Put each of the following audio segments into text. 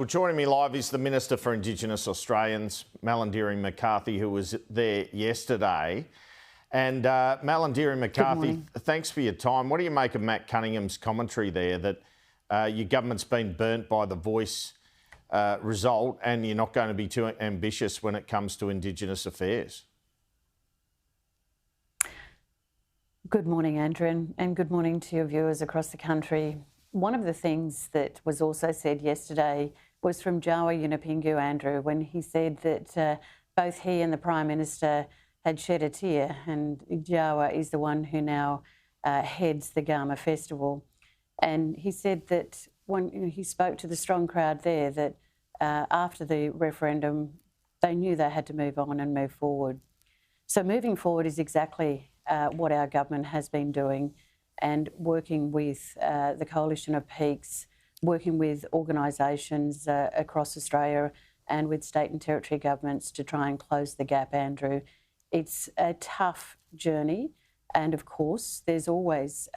Well, joining me live is the Minister for Indigenous Australians, Malarndirri McCarthy, who was there yesterday. And Malarndirri McCarthy, thanks for your time. What do you make of Matt Cunningham's commentary there that your government's been burnt by the Voice result and you're not going to be too ambitious when it comes to Indigenous affairs? Good morning, Andrew, and good morning to your viewers across the country. One of the things that was also said yesterday was from Jawa Yunupingu, Andrew, when he said that both he and the Prime Minister had shed a tear, and Jawa is the one who now heads the Gama Festival. And he said that when he spoke to the strong crowd there, that after the referendum, they knew they had to move on and move forward. So moving forward is exactly what our government has been doing, and working with the Coalition of Peaks, working with organisations across Australia and with state and territory governments to try and close the gap, Andrew. It's a tough journey, and of course there's always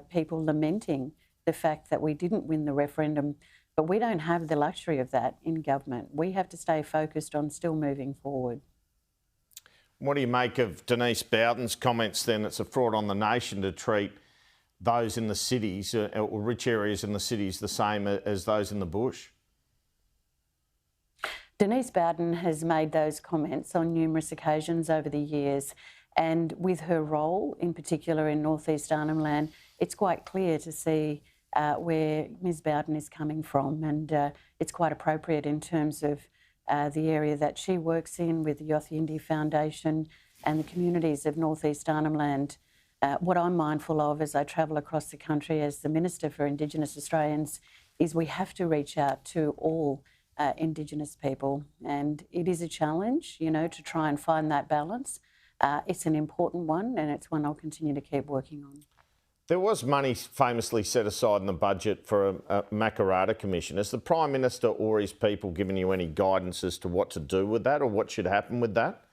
people lamenting the fact that we didn't win the referendum, but we don't have the luxury of that in government. We have to stay focused on still moving forward. What do you make of Denise Bowden's comments then? It's a fraud on the nation to treat those in the cities, or rich areas in the cities, the same as those in the bush? Denise Bowden has made those comments on numerous occasions over the years, and with her role in particular in North East Arnhem Land, it's quite clear to see where Ms Bowden is coming from, and it's quite appropriate in terms of the area that she works in with the Yothundi Foundation and the communities of North East Arnhem Land. What I'm mindful of as I travel across the country as the Minister for Indigenous Australians is we have to reach out to all Indigenous people, and it is a challenge, you know, to try and find that balance. It's an important one, and it's one I'll continue to keep working on. There was money famously set aside in the budget for a McCarthy commission. Has the Prime Minister or his people given you any guidance as to what to do with that or what should happen with that?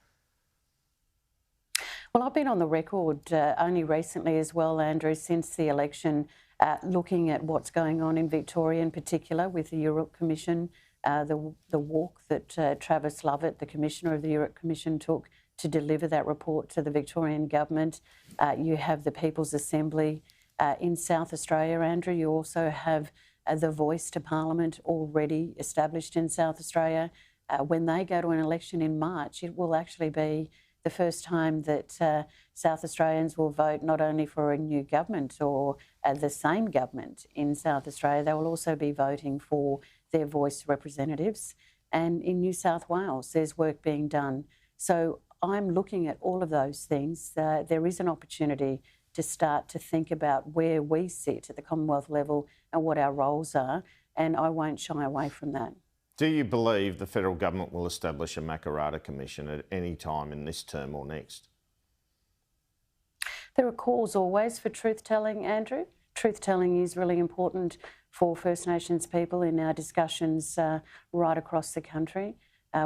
Well, I've been on the record only recently as well, Andrew, since the election, looking at what's going on in Victoria in particular with the Europe Commission, the walk that Travis Lovett, the Commissioner of the Europe Commission, took to deliver that report to the Victorian Government. You have the People's Assembly in South Australia, Andrew. You also have the Voice to Parliament already established in South Australia. When they go to an election in March, it will actually be the first time that South Australians will vote not only for a new government or the same government in South Australia, they will also be voting for their voice representatives. And in New South Wales, there's work being done. So I'm looking at all of those things. There is an opportunity to start to think about where we sit at the Commonwealth level and what our roles are, and I won't shy away from that. Do you believe the federal government will establish a McCarthy commission at any time in this term or next? There are calls always for truth-telling, Andrew. Truth-telling is really important for First Nations people in our discussions right across the country.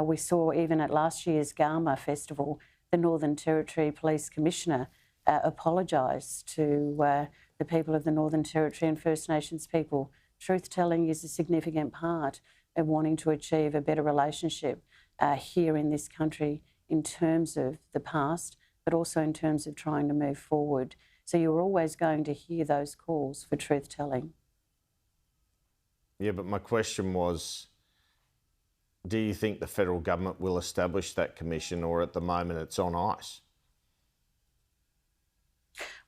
We saw even at last year's Gama Festival, the Northern Territory Police Commissioner apologise to the people of the Northern Territory and First Nations people. Truth-telling is a significant part of wanting to achieve a better relationship here in this country in terms of the past, but also in terms of trying to move forward. So you're always going to hear those calls for truth-telling. Yeah, but my question was, do you think the federal government will establish that commission, or at the moment it's on ice?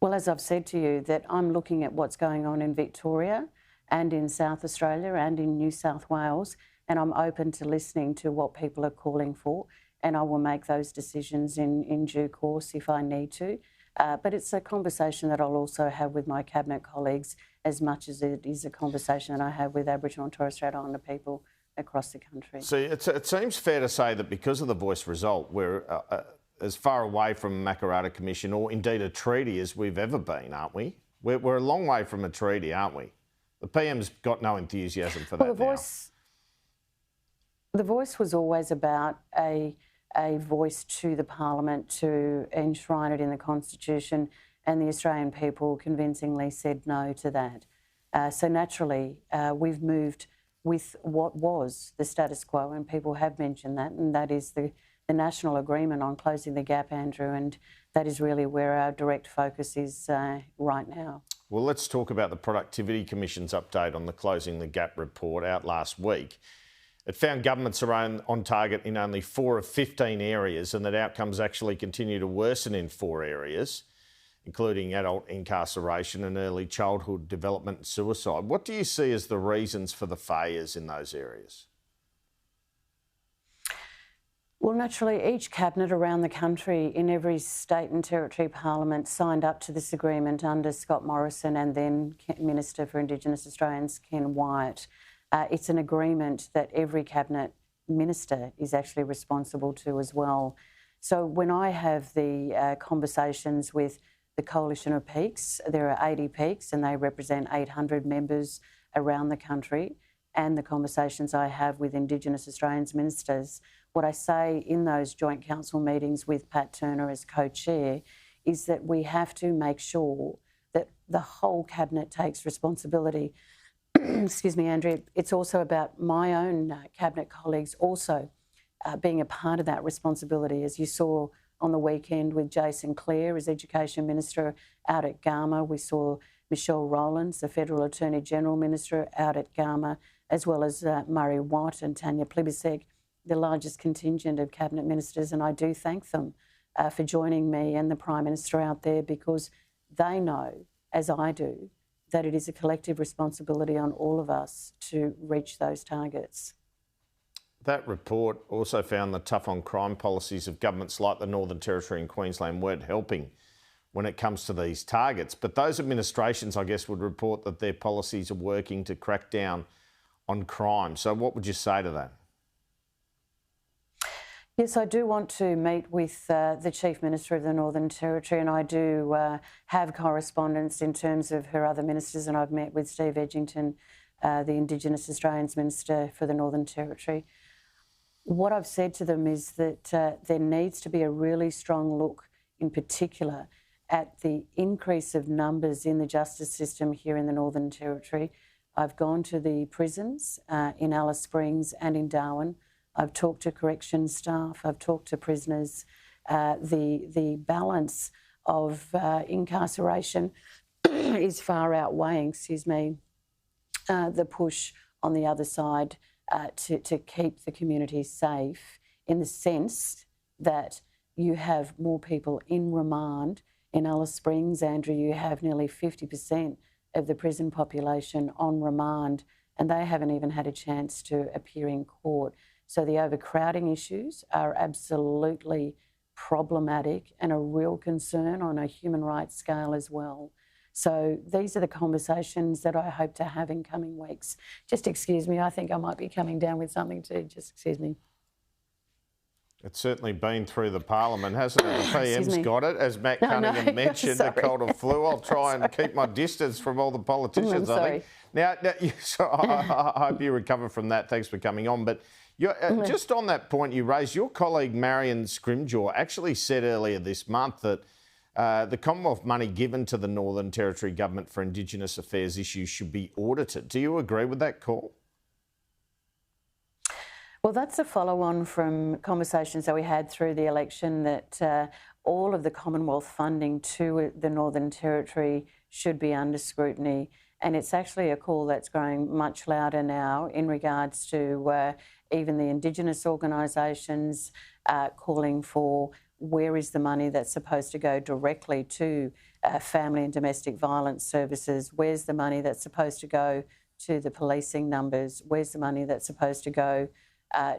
Well, as I've said to you, that I'm looking at what's going on in Victoria and in South Australia and in New South Wales, and I'm open to listening to what people are calling for, and I will make those decisions in due course if I need to. But it's a conversation that I'll also have with my Cabinet colleagues as much as it is a conversation that I have with Aboriginal and Torres Strait Islander people across the country. See, it seems fair to say that because of the Voice result, we're as far away from a McCarthy commission or indeed a treaty as we've ever been, aren't we? We're a long way from a treaty, aren't we? The PM's got no enthusiasm for that now. The Voice was always about a voice to the Parliament to enshrine it in the Constitution, and the Australian people convincingly said no to that. So naturally, we've moved with what was the status quo, and people have mentioned that, and that is the national agreement on closing the gap, Andrew, and that is really where our direct focus is right now. Well, let's talk about the Productivity Commission's update on the Closing the Gap report out last week. It found governments are on target in only 4 of 15 areas, and that outcomes actually continue to worsen in 4 areas, including adult incarceration and early childhood development and suicide. What do you see as the reasons for the failures in those areas? Well, naturally, each cabinet around the country in every state and territory parliament signed up to this agreement under Scott Morrison and then Minister for Indigenous Australians, Ken Wyatt. It's an agreement that every cabinet minister is actually responsible to as well. So when I have the conversations with the Coalition of Peaks, there are 80 peaks and they represent 800 members around the country, and the conversations I have with Indigenous Australians ministers, what I say in those joint council meetings with Pat Turner as co-chair is that we have to make sure that the whole cabinet takes responsibility. Excuse me, Andrew. It's also about my own cabinet colleagues also being a part of that responsibility, as you saw on the weekend with Jason Clare as Education Minister out at Garma. We saw Michelle Rowlands, the Federal Attorney General Minister, out at Garma, as well as Murray Watt and Tanya Plibersek, the largest contingent of cabinet ministers, and I do thank them for joining me and the Prime Minister out there, because they know, as I do, that it is a collective responsibility on all of us to reach those targets. That report also found the tough on crime policies of governments like the Northern Territory and Queensland weren't helping when it comes to these targets. But those administrations, I guess, would report that their policies are working to crack down on crime. So what would you say to that? Yes, I do want to meet with the Chief Minister of the Northern Territory, and I do have correspondence in terms of her other ministers, and I've met with Steve Edgington, the Indigenous Australians Minister for the Northern Territory. What I've said to them is that there needs to be a really strong look, in particular, at the increase of numbers in the justice system here in the Northern Territory. I've gone to the prisons in Alice Springs and in Darwin. I've talked to corrections staff, I've talked to prisoners. The balance of incarceration is far outweighing, the push on the other side to keep the community safe, in the sense that you have more people in remand. In Alice Springs, Andrew, you have nearly 50% of the prison population on remand, and they haven't even had a chance to appear in court. So the overcrowding issues are absolutely problematic and a real concern on a human rights scale as well. So these are the conversations that I hope to have in coming weeks. Just excuse me, I think I might be coming down with something too. Just excuse me. It's certainly been through the Parliament, hasn't it? The PM's got it, as Matt Cunningham mentioned, a cold or flu. I'll try and keep my distance from all the politicians, I think. Now I hope you recover from that. Thanks for coming on. But just on that point you raised, your colleague Marion Scrimgeour actually said earlier this month that the Commonwealth money given to the Northern Territory government for Indigenous affairs issues should be audited. Do you agree with that call? Well, that's a follow-on from conversations that we had through the election, that all of the Commonwealth funding to the Northern Territory should be under scrutiny. And it's actually a call that's growing much louder now in regards to even the Indigenous organisations calling for where is the money that's supposed to go directly to family and domestic violence services, where's the money that's supposed to go to the policing numbers, where's the money that's supposed to go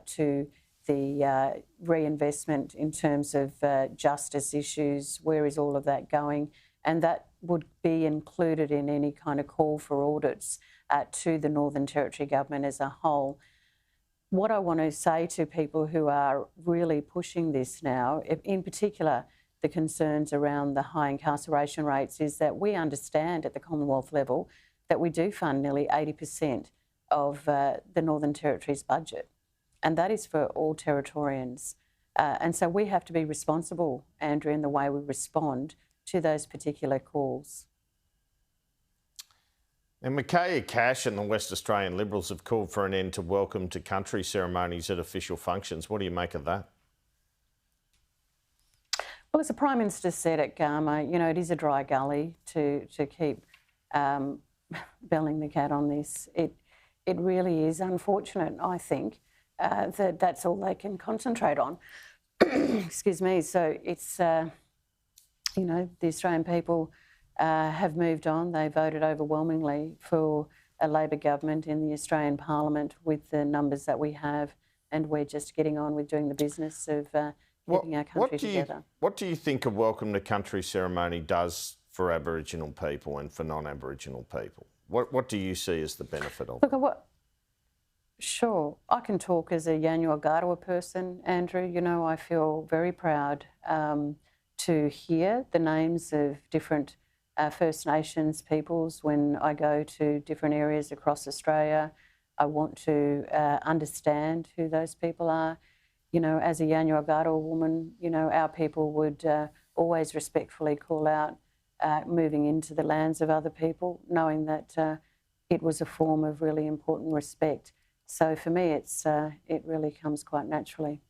to the reinvestment in terms of justice issues, where is all of that going? And that would be included in any kind of call for audits to the Northern Territory government as a whole. What I want to say to people who are really pushing this now, in particular the concerns around the high incarceration rates, is that we understand at the Commonwealth level that we do fund nearly 80% of the Northern Territory's budget. And that is for all Territorians. And so we have to be responsible, Andrew, in the way we respond to those particular calls. And Micaiah Cash and the West Australian Liberals have called for an end to welcome to country ceremonies at official functions. What do you make of that? Well, as the Prime Minister said at Garma, you know, it is a dry gully to keep belling the cat on this. It really is unfortunate, I think, that that's all they can concentrate on. Excuse me. So it's, you know, the Australian people have moved on. They voted overwhelmingly for a Labor government in the Australian Parliament with the numbers that we have, and we're just getting on with doing the business of keeping our country together. What do you think a welcome to country ceremony does for Aboriginal people and for non-Aboriginal people? What do you see as the benefit of it? Look, sure, I can talk as a Yanyuwa Garawa person, Andrew. You know, I feel very proud to hear the names of different First Nations peoples when I go to different areas across Australia. I want to understand who those people are. You know, as a Yanyuwa Garawa woman, you know, our people would always respectfully call out moving into the lands of other people, knowing that it was a form of really important respect. So for me, it really comes quite naturally.